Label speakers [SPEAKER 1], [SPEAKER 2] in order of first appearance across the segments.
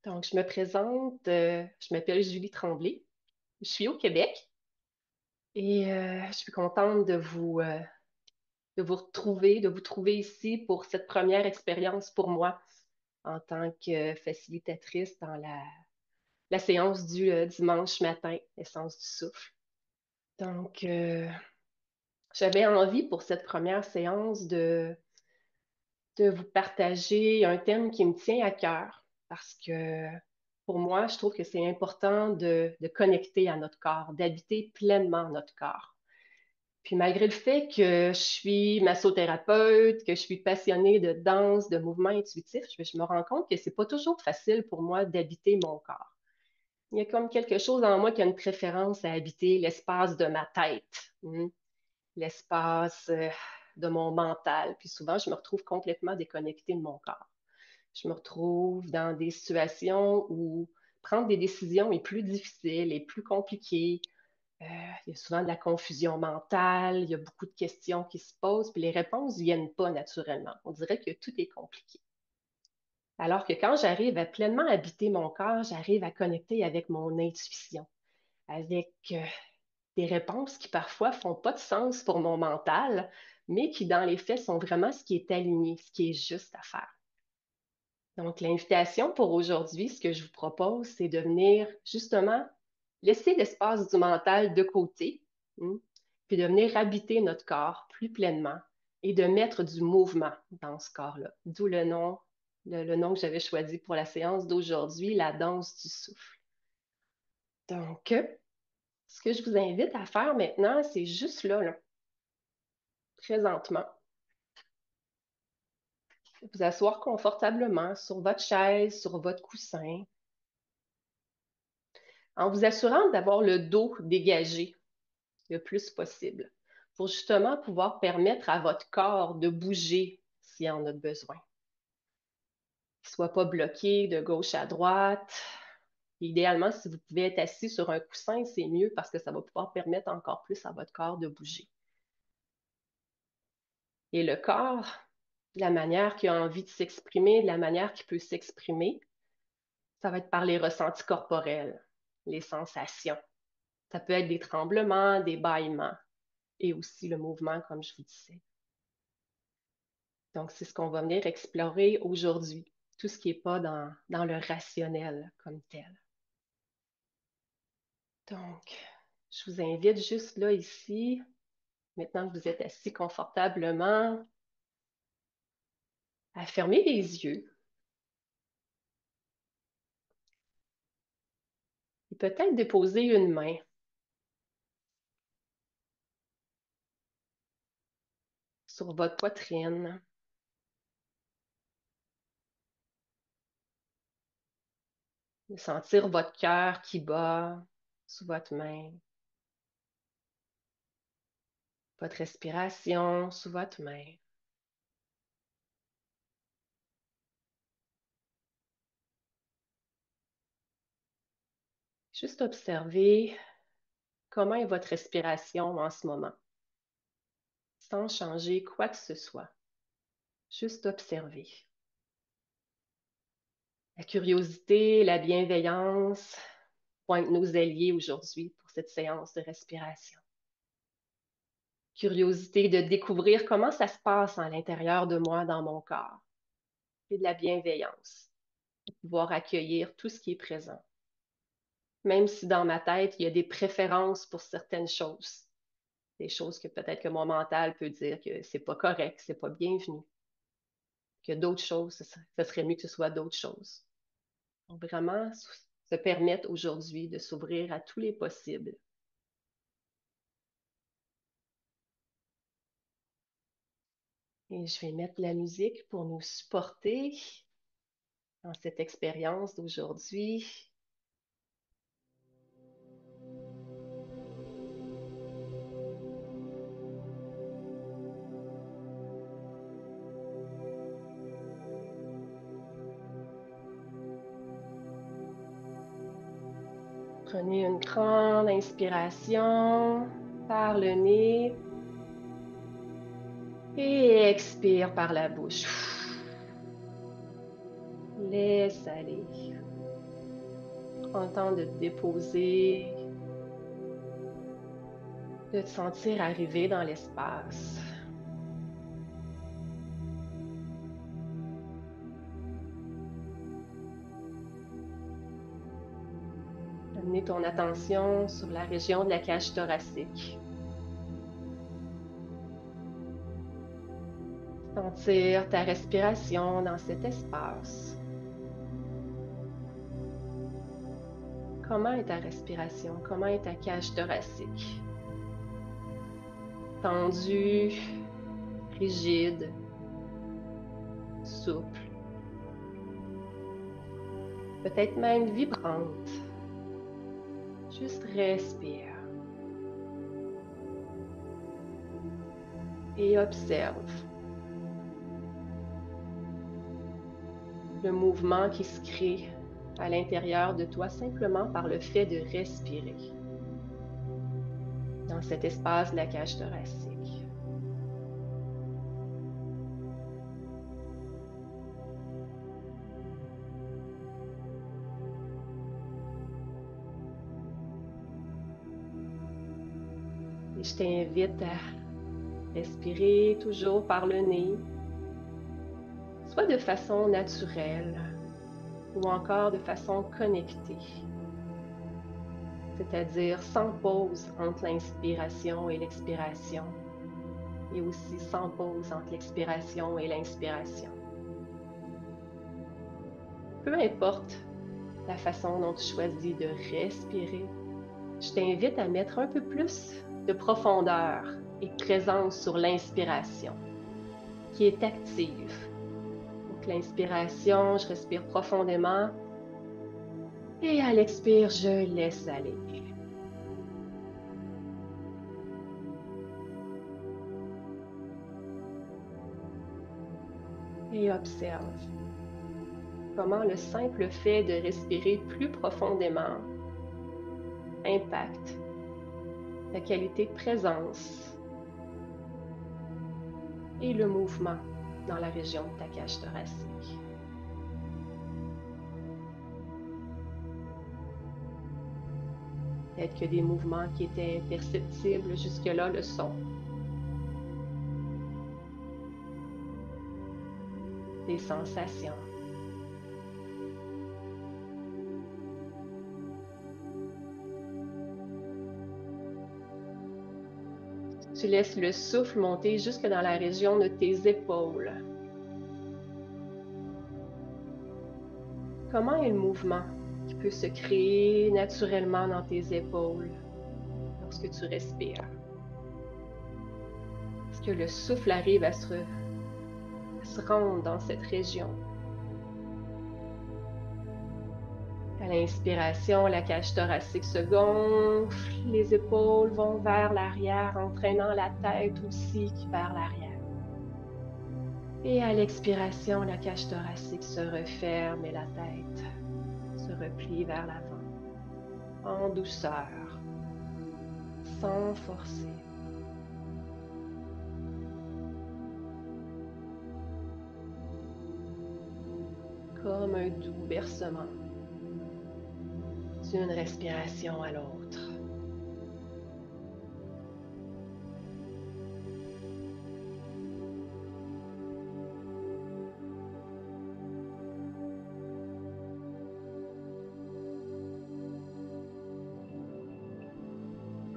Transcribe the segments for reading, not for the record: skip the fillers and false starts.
[SPEAKER 1] Donc, je me présente, je m'appelle Julie Tremblay. Je suis au Québec et je suis contente de vous retrouver, de vous trouver ici pour cette première expérience pour moi en tant que facilitatrice dans la séance du dimanche matin, Essence du souffle. Donc, j'avais envie pour cette première séance de vous partager un thème qui me tient à cœur parce que pour moi, je trouve que c'est important de connecter à notre corps, d'habiter pleinement notre corps. Puis malgré le fait que je suis massothérapeute, que je suis passionnée de danse, de mouvements intuitifs, je me rends compte que c'est pas toujours facile pour moi d'habiter mon corps. Il y a comme quelque chose en moi qui a une préférence à habiter l'espace de ma tête, l'espace de mon mental. Puis souvent, je me retrouve complètement déconnectée de mon corps. Je me retrouve dans des situations où prendre des décisions est plus difficile et plus compliqué. Euh, il y a souvent de la confusion mentale, il y a beaucoup de questions qui se posent, puis les réponses ne viennent pas naturellement. On dirait que tout est compliqué. Alors que quand j'arrive à pleinement habiter mon corps, j'arrive à connecter avec mon intuition, avec des réponses qui parfois font pas de sens pour mon mental, mais qui dans les faits sont vraiment ce qui est aligné, ce qui est juste à faire. Donc, l'invitation pour aujourd'hui, ce que je vous propose, c'est de venir justement laisser l'espace du mental de côté, puis de venir habiter notre corps plus pleinement et de mettre du mouvement dans ce corps-là. D'où le nom que j'avais choisi pour la séance d'aujourd'hui, la danse du souffle. Donc, ce que je vous invite à faire maintenant, c'est juste là, présentement, vous asseoir confortablement sur votre chaise, sur votre coussin, en vous assurant d'avoir le dos dégagé le plus possible pour justement pouvoir permettre à votre corps de bouger s'il en a besoin. Qu'il ne soit pas bloqué de gauche à droite. Idéalement, si vous pouvez être assis sur un coussin, c'est mieux parce que ça va pouvoir permettre encore plus à votre corps de bouger. Et le corps, de la manière qu'il a envie de s'exprimer, de la manière qu'il peut s'exprimer, ça va être par les ressentis corporels, les sensations. Ça peut être des tremblements, des bâillements et aussi le mouvement, comme je vous disais. Donc, c'est ce qu'on va venir explorer aujourd'hui, tout ce qui n'est pas dans le rationnel comme tel. Donc, je vous invite juste là, ici, maintenant que vous êtes assis confortablement, à fermer les yeux et peut-être déposer une main sur votre poitrine, de sentir votre cœur qui bat sous votre main, votre respiration sous votre main. Juste observer comment est votre respiration en ce moment, sans changer quoi que ce soit. Juste observer. La curiosité, la bienveillance vont être nos alliés aujourd'hui pour cette séance de respiration. Curiosité de découvrir comment ça se passe à l'intérieur de moi, dans mon corps. Et de la bienveillance, de pouvoir accueillir tout ce qui est présent. Même si dans ma tête, il y a des préférences pour certaines choses. Des choses que peut-être que mon mental peut dire que c'est pas correct, c'est pas bienvenu. Que d'autres choses, ce serait mieux que ce soit d'autres choses. Donc vraiment, se permettre aujourd'hui de s'ouvrir à tous les possibles. Et je vais mettre la musique pour nous supporter dans cette expérience d'aujourd'hui. Prenez une grande inspiration par le nez et expire par la bouche. Laisse aller. Prends le temps de te déposer, de te sentir arriver dans l'espace. Amener ton attention sur la région de la cage thoracique. Sentir ta respiration dans cet espace. Comment est ta respiration? Comment est ta cage thoracique? Tendue, rigide, souple. Peut-être même vibrante. Juste respire. Et observe le mouvement qui se crée à l'intérieur de toi simplement par le fait de respirer dans cet espace de la cage thoracique. Et je t'invite à respirer toujours par le nez, soit de façon naturelle ou encore de façon connectée, c'est-à-dire sans pause entre l'inspiration et l'expiration, et aussi sans pause entre l'expiration et l'inspiration. Peu importe la façon dont tu choisis de respirer, je t'invite à mettre un peu plus de profondeur et de présence sur l'inspiration, qui est active. Donc l'inspiration, je respire profondément et à l'expire, je laisse aller. Et observe comment le simple fait de respirer plus profondément impacte la qualité de présence et le mouvement dans la région de ta cage thoracique. Peut-être que des mouvements qui étaient imperceptibles jusque-là le sont. Des sensations. Tu laisses le souffle monter jusque dans la région de tes épaules. Comment est le mouvement qui peut se créer naturellement dans tes épaules lorsque tu respires? Est-ce que le souffle arrive à se rendre dans cette région? À l'inspiration, la cage thoracique se gonfle, les épaules vont vers l'arrière, entraînant la tête aussi vers l'arrière. Et à l'expiration, la cage thoracique se referme et la tête se replie vers l'avant, en douceur, sans forcer. Comme un doux bercement d'une respiration à l'autre.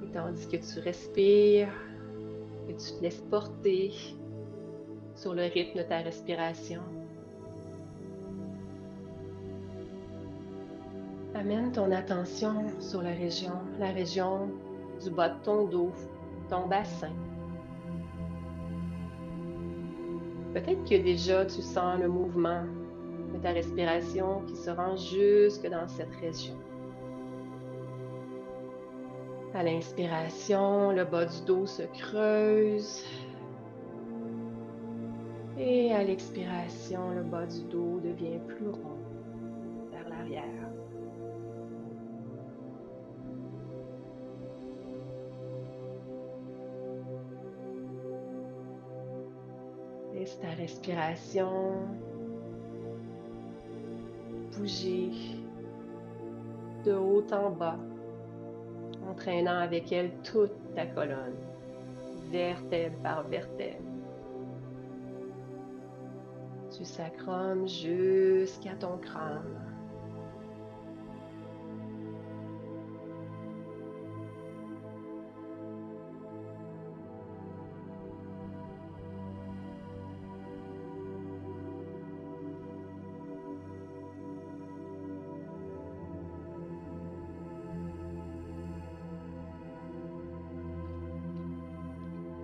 [SPEAKER 1] Et tandis que tu respires, que tu te laisses porter sur le rythme de ta respiration, amène ton attention sur la région du bas de ton dos, ton bassin. Peut-être que déjà tu sens le mouvement de ta respiration qui se rend jusque dans cette région. À l'inspiration, le bas du dos se creuse. Et à l'expiration, le bas du dos devient plus rond vers l'arrière. Laisse ta respiration bouger de haut en bas, entraînant avec elle toute ta colonne, vertèbre par vertèbre, du sacrum jusqu'à ton crâne.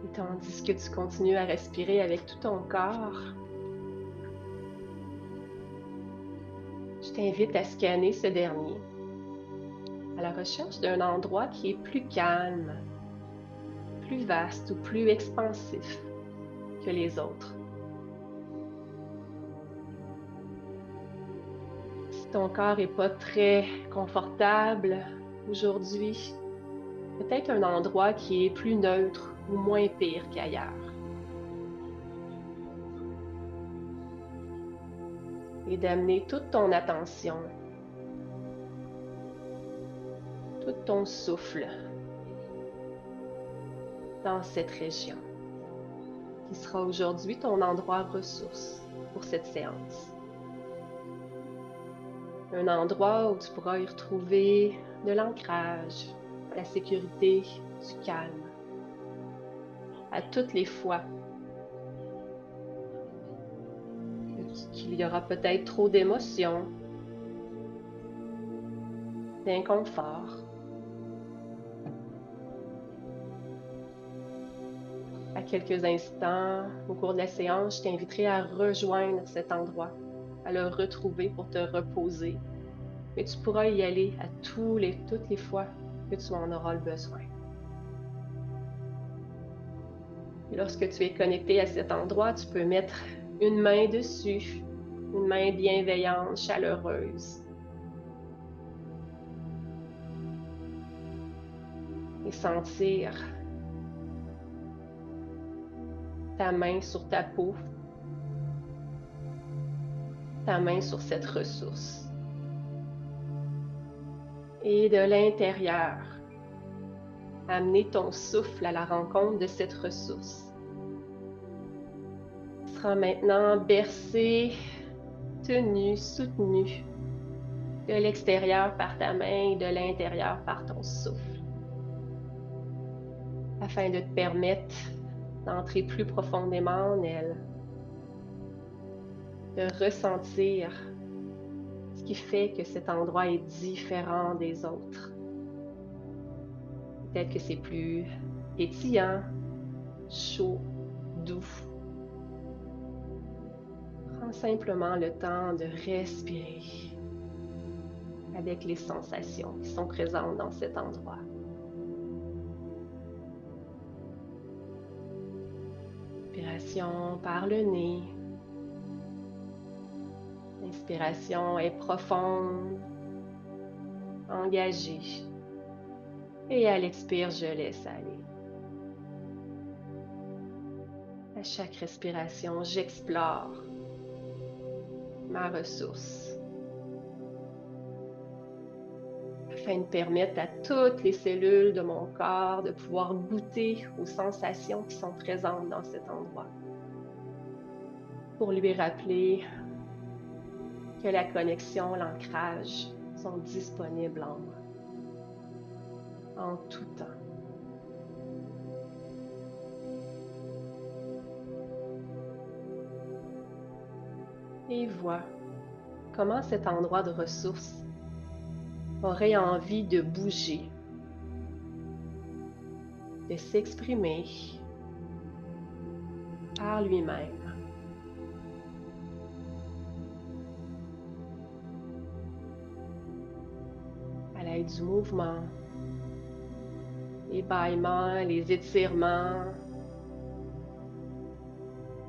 [SPEAKER 1] Et tandis que tu continues à respirer avec tout ton corps, je t'invite à scanner ce dernier, à la recherche d'un endroit qui est plus calme, plus vaste ou plus expansif que les autres. Si ton corps n'est pas très confortable aujourd'hui, peut-être un endroit qui est plus neutre ou moins pire qu'ailleurs. Et d'amener toute ton attention, tout ton souffle dans cette région, qui sera aujourd'hui ton endroit ressource pour cette séance. Un endroit où tu pourras y retrouver de l'ancrage, la sécurité, du calme. À toutes les fois qu'il y aura peut-être trop d'émotions, d'inconfort. À quelques instants, au cours de la séance, je t'inviterai à rejoindre cet endroit, à le retrouver pour te reposer. Mais tu pourras y aller à toutes les fois que tu en auras le besoin. Et lorsque tu es connecté à cet endroit, tu peux mettre une main dessus, une main bienveillante, chaleureuse. Et sentir ta main sur ta peau, ta main sur cette ressource. Et de l'intérieur, amener ton souffle à la rencontre de cette ressource. Tu seras maintenant bercé, tenu, soutenu de l'extérieur par ta main et de l'intérieur par ton souffle, afin de te permettre d'entrer plus profondément en elle, de ressentir ce qui fait que cet endroit est différent des autres. Peut-être que c'est plus pétillant, chaud, doux. Prends simplement le temps de respirer avec les sensations qui sont présentes dans cet endroit. Inspiration par le nez. L'inspiration est profonde, engagée. Et à l'expire, je laisse aller. À chaque respiration, j'explore ma ressource, afin de permettre à toutes les cellules de mon corps de pouvoir goûter aux sensations qui sont présentes dans cet endroit, pour lui rappeler que la connexion, l'ancrage sont disponibles en moi, en tout temps. Et vois comment cet endroit de ressources aurait envie de bouger, de s'exprimer par lui-même. À l'aide du mouvement, les bâillements, les étirements,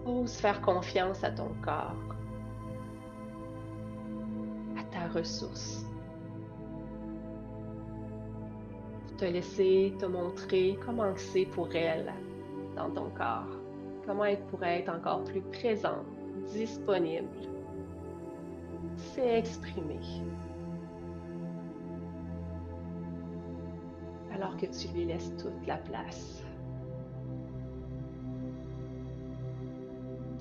[SPEAKER 1] ose faire confiance à ton corps, à ta ressource, pour te laisser te montrer comment c'est pour elle dans ton corps, comment elle pourrait être encore plus présente, disponible, s'exprimer. alors que tu lui laisses toute la place.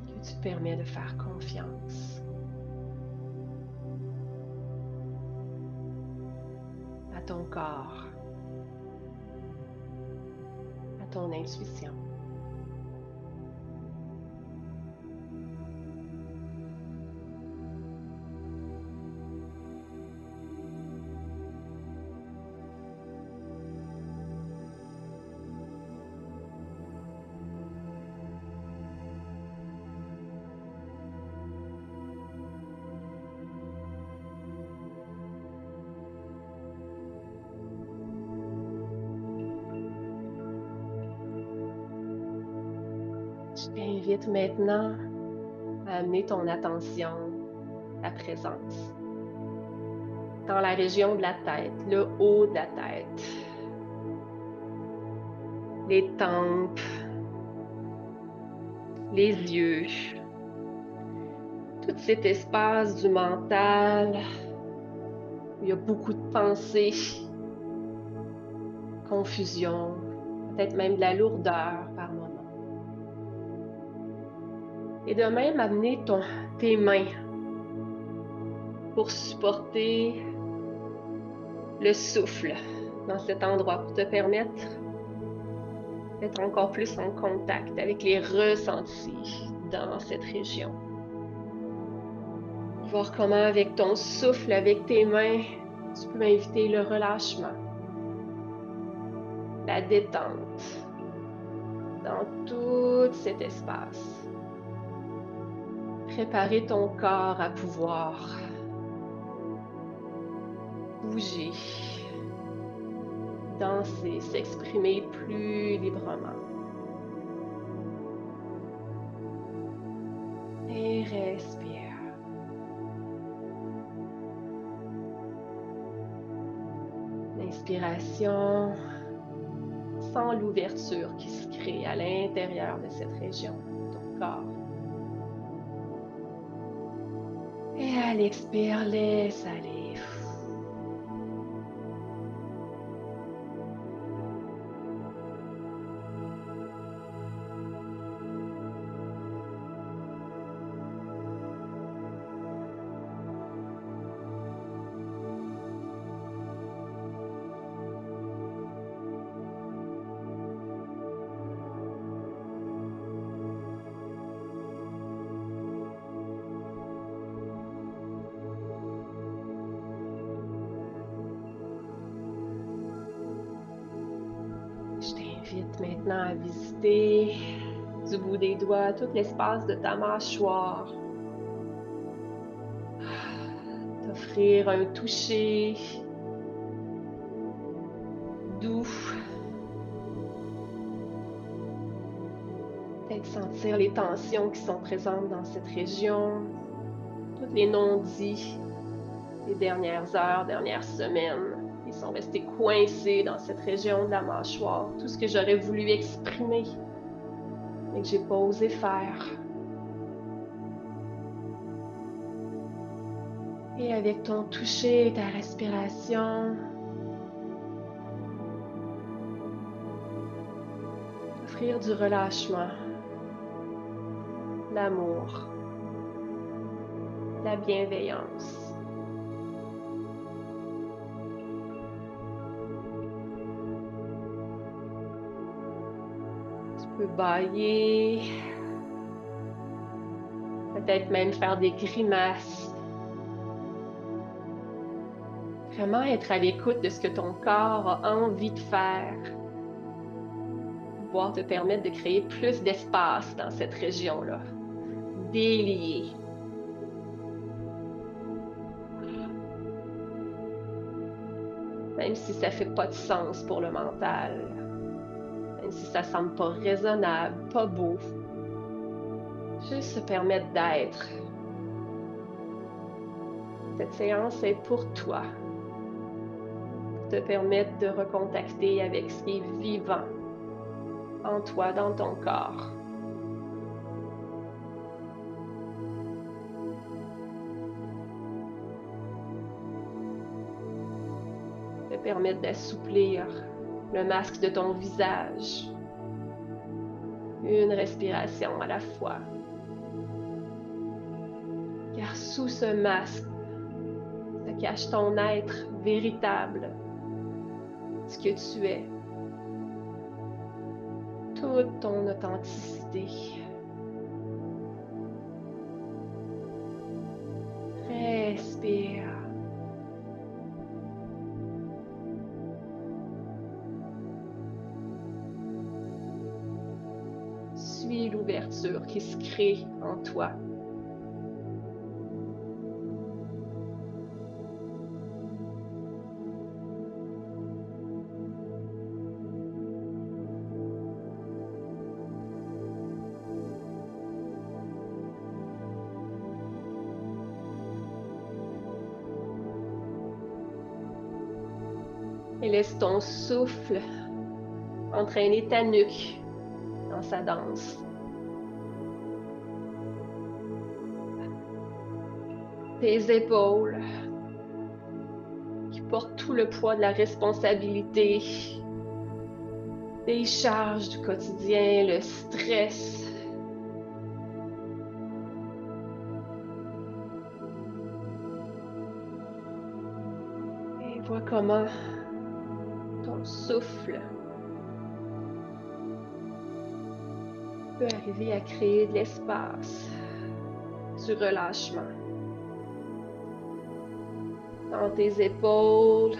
[SPEAKER 1] Que tu te permets de faire confiance à ton corps, à ton intuition. Je t'invite maintenant à amener ton attention, ta présence, dans la région de la tête, le haut de la tête, les tempes, les yeux, tout cet espace du mental où il y a beaucoup de pensées, confusion, peut-être même de la lourdeur par moment. Et de même amener tes mains pour supporter le souffle dans cet endroit, pour te permettre d'être encore plus en contact avec les ressentis dans cette région. Voir comment avec ton souffle, avec tes mains, tu peux inviter le relâchement, la détente dans tout cet espace. Préparer ton corps à pouvoir bouger, danser, s'exprimer plus librement. Et respire. L'inspiration, sans l'ouverture qui se crée à l'intérieur de cette région, ton corps. Et à l'expire, laisse aller. Je t'invite maintenant à visiter du bout des doigts tout l'espace de ta mâchoire. T'offrir un toucher doux. Peut-être sentir les tensions qui sont présentes dans cette région, tous les non-dits des dernières heures, dernières semaines. Ils sont restés coincés dans cette région de la mâchoire. Tout ce que j'aurais voulu exprimer, mais que j'ai pas osé faire. Et avec ton toucher et ta respiration, offrir du relâchement, l'amour, la bienveillance. Tu peux bâiller, peut-être même faire des grimaces. Vraiment être à l'écoute de ce que ton corps a envie de faire. Pouvoir te permettre de créer plus d'espace dans cette région-là. Délier. Même si ça fait pas de sens pour le mental. Même si ça semble pas raisonnable, pas beau. Juste se permettre d'être. Cette séance est pour toi. Pour te permettre de recontacter avec ce qui est vivant en toi, dans ton corps. Te permettre d'assouplir le masque de ton visage. Une respiration à la fois. Car sous ce masque se cache ton être véritable, ce que tu es, toute ton authenticité. Respire. Suis l'ouverture qui se crée en toi. Et laisse ton souffle entraîner ta nuque dans sa danse. Tes épaules qui portent tout le poids de la responsabilité, des charges du quotidien, le stress. Et vois comment ton souffle peut arriver à créer de l'espace, du relâchement. Dans tes épaules,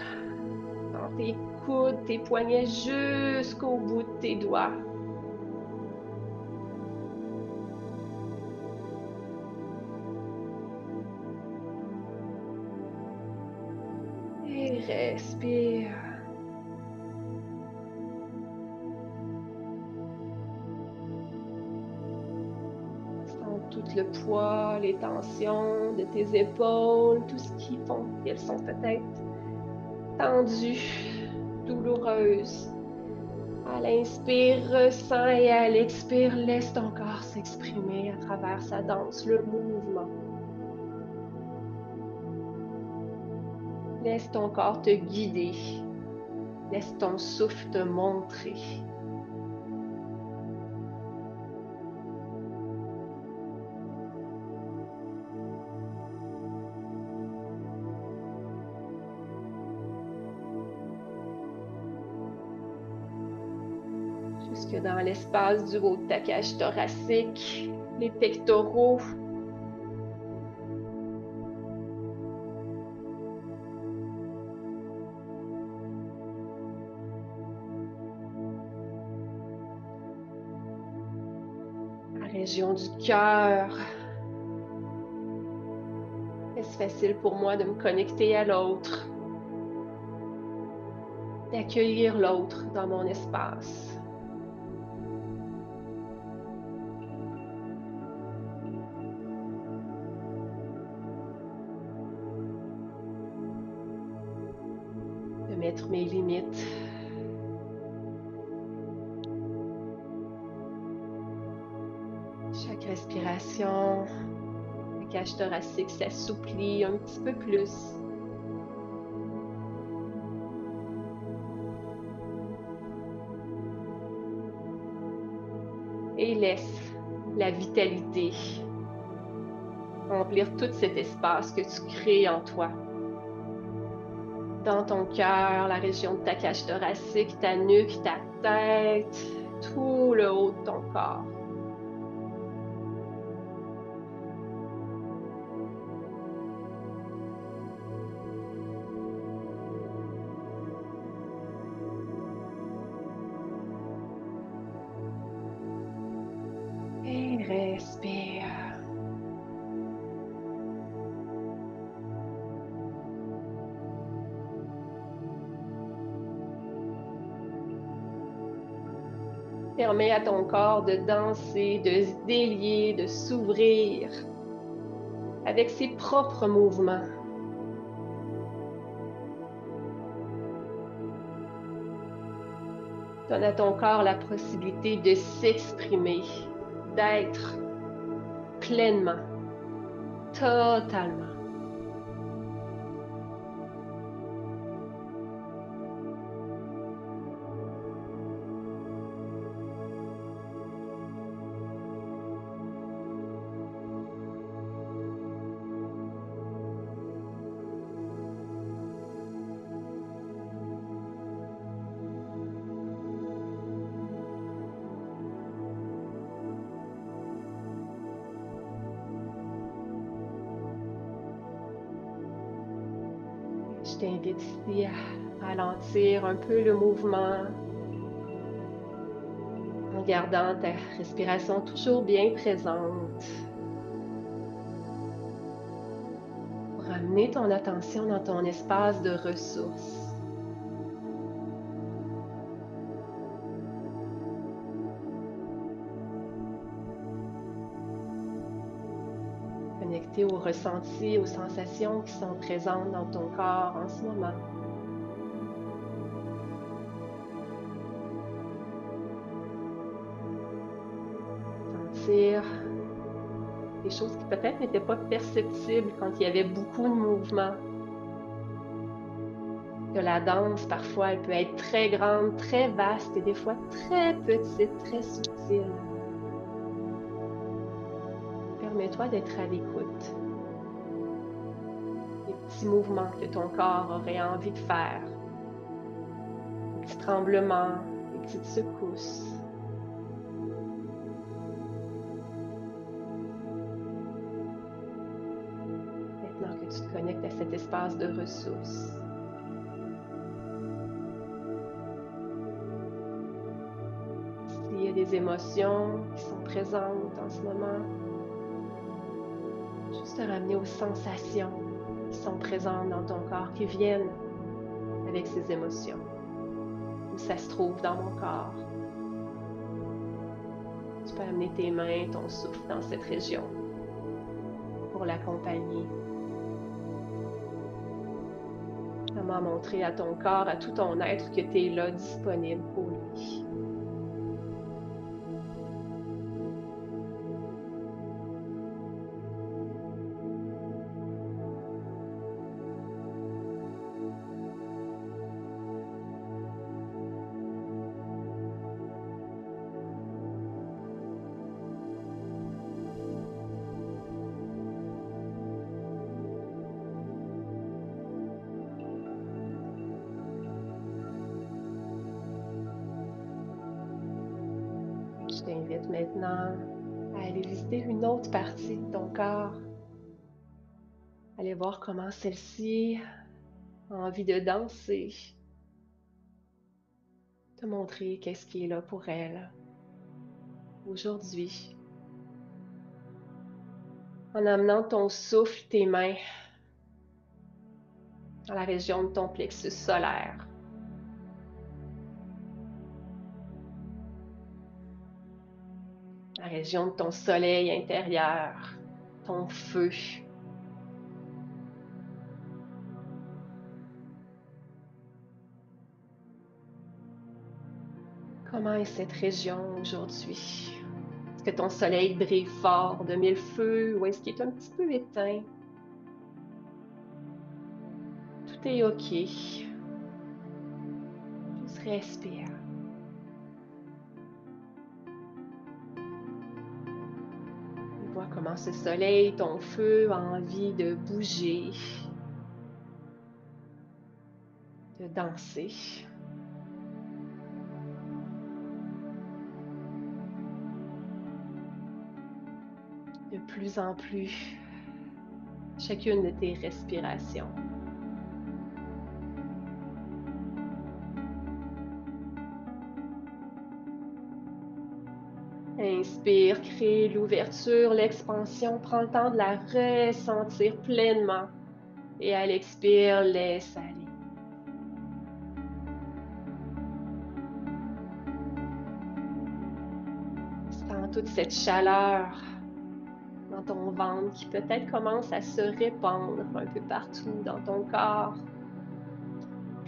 [SPEAKER 1] dans tes coudes, tes poignets jusqu'au bout de tes doigts. Et respire. Sens tout le poids, les tensions de tes épaules, tout ce qui font qu'elles sont peut-être tendues, douloureuses. À l'inspire, ressens et à l'expire, laisse ton corps s'exprimer à travers sa danse, le mouvement. Laisse ton corps te guider. Laisse ton souffle te montrer. Jusque dans l'espace du haut de ta cage thoracique, les pectoraux. La région du cœur. Est-ce facile pour moi de me connecter à l'autre, d'accueillir l'autre dans mon espace? De mettre mes limites. Chaque respiration, la cage thoracique s'assouplit un petit peu plus. Et laisse la vitalité remplir tout cet espace que tu crées en toi. Dans ton cœur, la région de ta cage thoracique, ta nuque, ta tête, tout le haut de ton corps. Et respire. Permets à ton corps de danser, de se délier, de s'ouvrir avec ses propres mouvements. Donne à ton corps la possibilité de s'exprimer, d'être pleinement, totalement. Je t'invite ici à ralentir un peu le mouvement en gardant ta respiration toujours bien présente. Pour ramener ton attention dans ton espace de ressources. Connecter aux ressentis, aux sensations qui sont présentes dans ton corps en ce moment. Sentir des choses qui peut-être n'étaient pas perceptibles quand il y avait beaucoup de mouvement. Que la danse, parfois, elle peut être très grande, très vaste et des fois très petite, très subtile. Permets-toi d'être à l'écoute. Des petits mouvements que ton corps aurait envie de faire. Des petits tremblements, des petites secousses. Maintenant que tu te connectes à cet espace de ressources. S'il y a des émotions qui sont présentes en ce moment, juste te ramener aux sensations qui sont présentes dans ton corps, qui viennent avec ces émotions. Où ça se trouve dans mon corps. Tu peux amener tes mains, ton souffle dans cette région pour l'accompagner. Vraiment montrer à ton corps, à tout ton être que tu es là, disponible pour lui. Je t'invite maintenant à aller visiter une autre partie de ton corps. Aller voir comment celle-ci a envie de danser. Te montrer qu'est-ce qui est là pour elle aujourd'hui. En amenant ton souffle, tes mains dans la région de ton plexus solaire. La région de ton soleil intérieur, ton feu. Comment est cette région aujourd'hui? Est-ce que ton soleil brille fort de mille feux ou est-ce qu'il est un petit peu éteint? Tout est OK. Juste respire. Et vois comment ce soleil, ton feu, a envie de bouger, de danser. De plus en plus, chacune de tes respirations. Inspire, crée l'ouverture, l'expansion. Prends le temps de la ressentir pleinement. Et à l'expire, laisse aller. Sens toute cette chaleur dans ton ventre qui peut-être commence à se répandre un peu partout dans ton corps.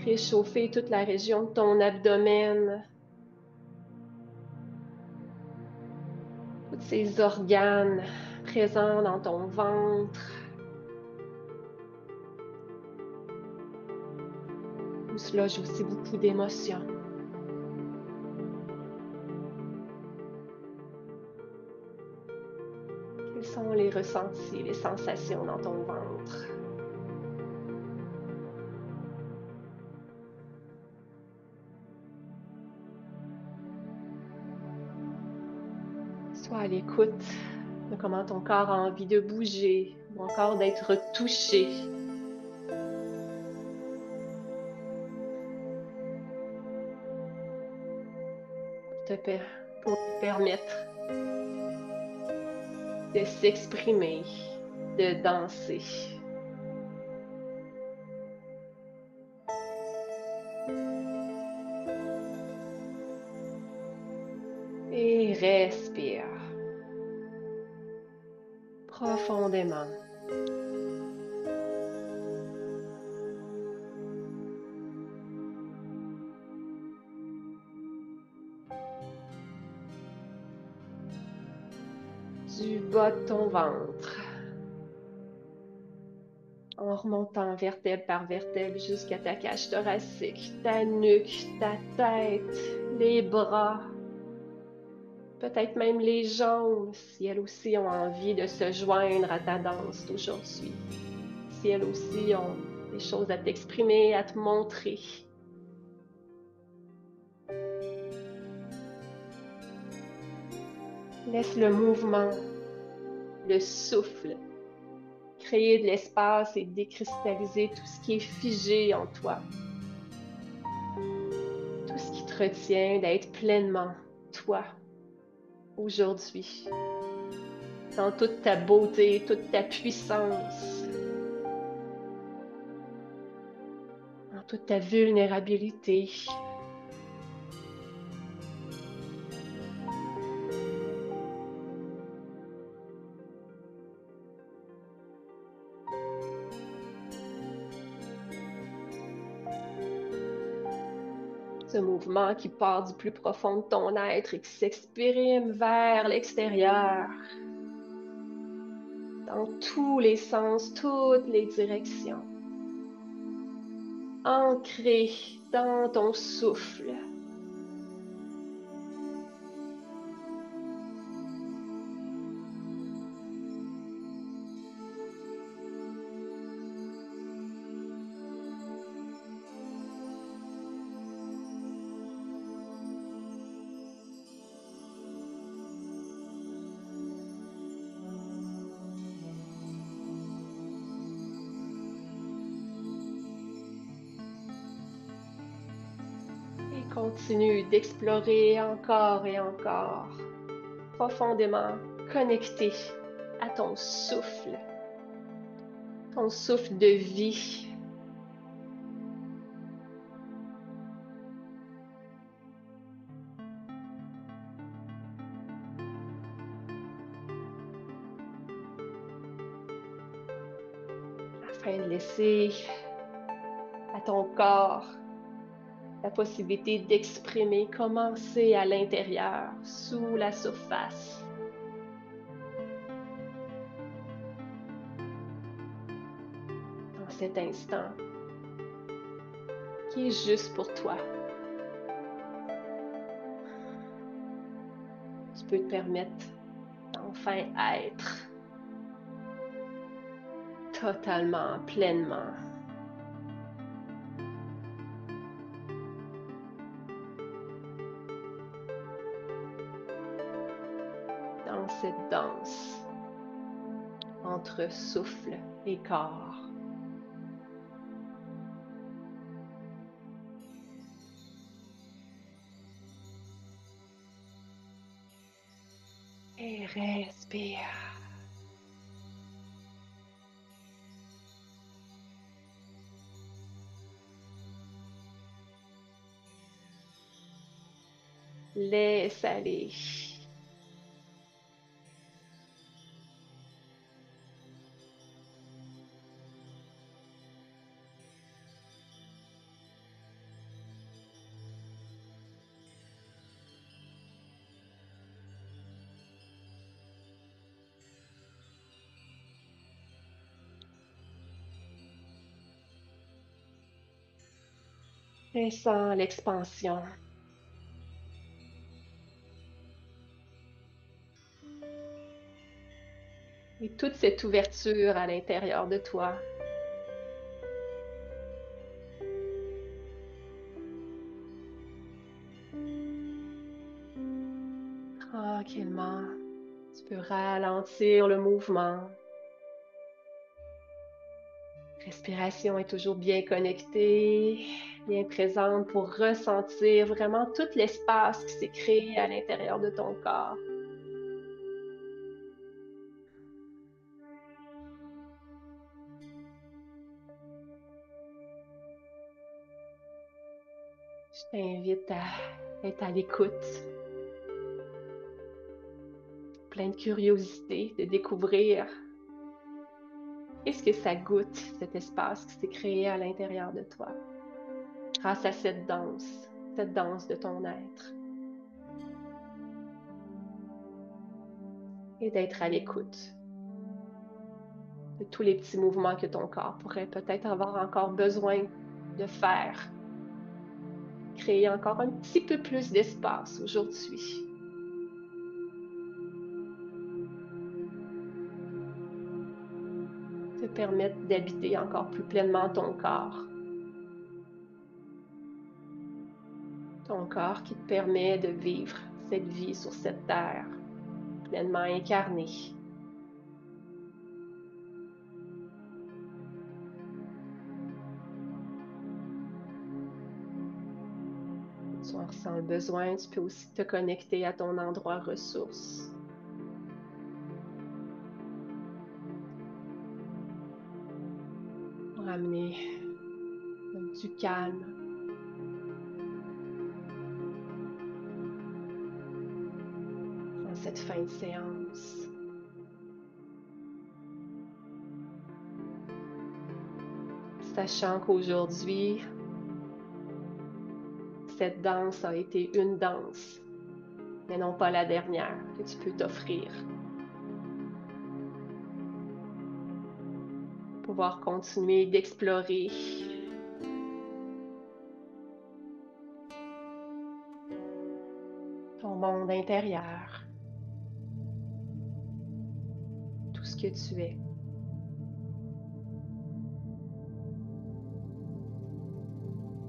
[SPEAKER 1] Réchauffer toute la région de ton abdomen. Tous ces organes présents dans ton ventre. Tout cela loge aussi beaucoup d'émotions. Quels sont les ressentis, les sensations dans ton ventre? Sois à l'écoute de comment ton corps a envie de bouger ou encore d'être touché. pour nous permettre de s'exprimer, de danser. Et respire profondément. Du bas de ton ventre, en remontant vertèbre par vertèbre jusqu'à ta cage thoracique, ta nuque, ta tête, les bras, peut-être même les jambes, si elles aussi ont envie de se joindre à ta danse d'aujourd'hui. Si elles aussi ont des choses à t'exprimer, à te montrer. Laisse le mouvement, le souffle, créer de l'espace et décristalliser tout ce qui est figé en toi. Tout ce qui te retient d'être pleinement toi aujourd'hui. Dans toute ta beauté, toute ta puissance, dans toute ta vulnérabilité. Ce mouvement qui part du plus profond de ton être et qui s'exprime vers l'extérieur, dans tous les sens, toutes les directions. Ancré dans ton souffle. Et continue d'explorer encore et encore, profondément connecté à ton souffle de vie. Afin de laisser à ton corps la possibilité d'exprimer, commencer à l'intérieur, sous la surface. Dans cet instant qui est juste pour toi. Tu peux te permettre d'enfin être totalement, pleinement. Dans cette danse entre souffle et corps. Et respire. Laisse aller. Ressens l'expansion. Et toute cette ouverture à l'intérieur de toi. Tranquillement, tu peux ralentir le mouvement. Respiration est toujours bien connectée, bien présente pour ressentir vraiment tout l'espace qui s'est créé à l'intérieur de ton corps. Je t'invite à être à l'écoute, plein de curiosité, de découvrir qu'est-ce que ça goûte, cet espace qui s'est créé à l'intérieur de toi, grâce à cette danse de ton être. Et d'être à l'écoute de tous les petits mouvements que ton corps pourrait peut-être avoir encore besoin de faire. Créer encore un petit peu plus d'espace aujourd'hui. Te permettre d'habiter encore plus pleinement ton corps. Ton corps qui te permet de vivre cette vie sur cette terre, pleinement incarnée. Si tu en ressens le besoin, tu peux aussi te connecter à ton endroit ressource. Pour amener du calme. Dans cette fin de séance. Sachant qu'aujourd'hui, cette danse a été une danse, mais non pas la dernière que tu peux t'offrir. Pouvoir continuer d'explorer ton monde intérieur, tout ce que tu es.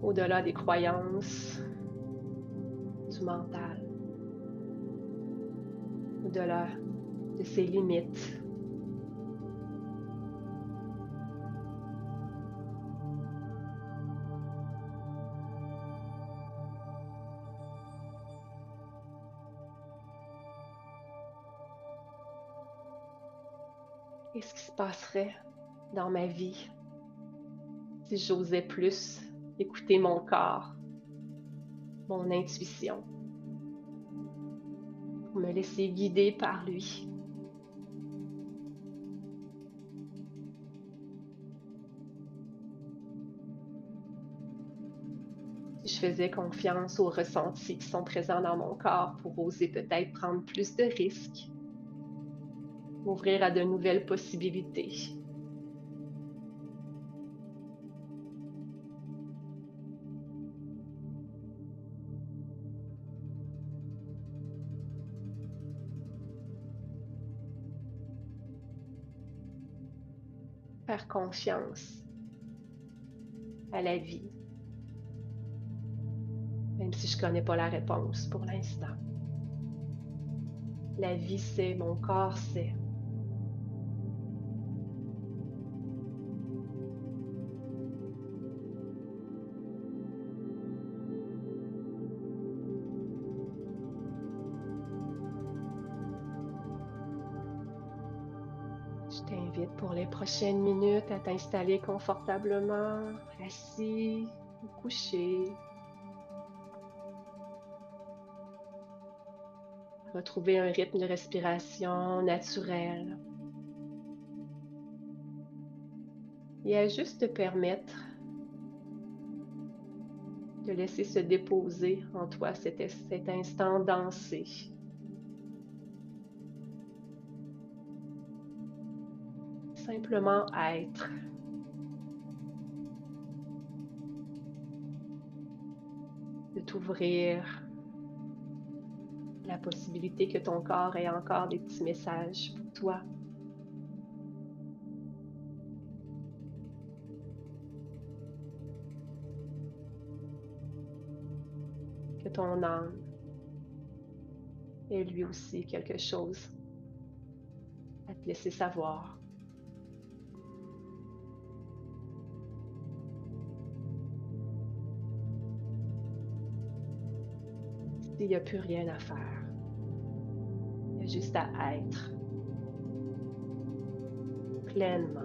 [SPEAKER 1] Au-delà des croyances, du mental, au-delà de ses limites. Qu'est-ce qui se passerait dans ma vie si j'osais plus écouter mon corps, mon intuition, pour me laisser guider par lui? Si je faisais confiance aux ressentis qui sont présents dans mon corps pour oser peut-être prendre plus de risques, m'ouvrir à de nouvelles possibilités. Faire confiance à la vie, même si je ne connais pas la réponse pour l'instant. La vie sait, mon corps sait. Je t'invite pour les prochaines minutes à t'installer confortablement, assis ou couché. Retrouver un rythme de respiration naturel. Et à juste te permettre de laisser se déposer en toi cet instant dansé. Simplement être. De t'ouvrir la possibilité que ton corps ait encore des petits messages pour toi. Que ton âme ait lui aussi quelque chose à te laisser savoir. il n'y a plus rien à faire. Il y a juste à être pleinement.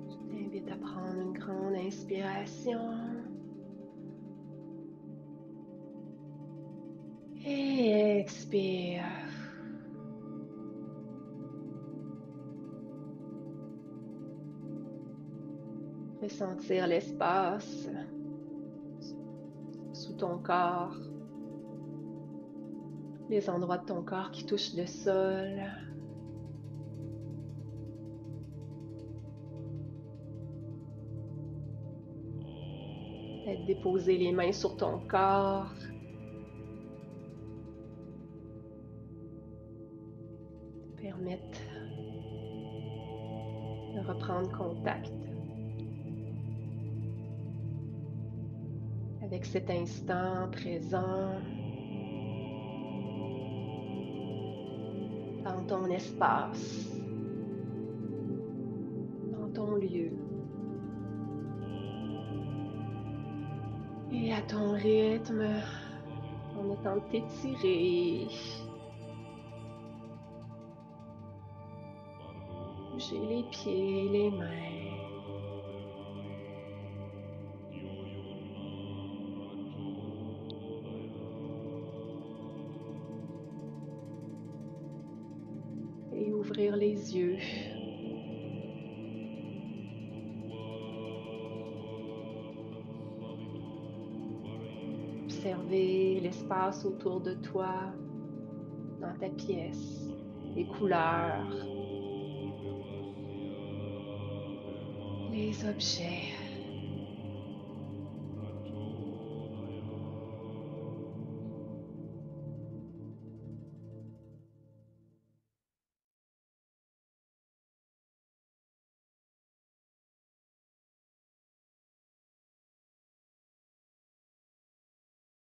[SPEAKER 1] Je t'invite à prendre une grande inspiration et expire. Ressentir l'espace sous ton corps, les endroits de ton corps qui touchent le sol. Peut-être déposer les mains sur ton corps. Permettre de reprendre contact avec cet instant présent dans ton espace, dans ton lieu. Et à ton rythme, en le temps de t'étirer, bouger les pieds, les mains. Et ouvrir les yeux. Observer l'espace autour de toi, dans ta pièce, les couleurs, les objets.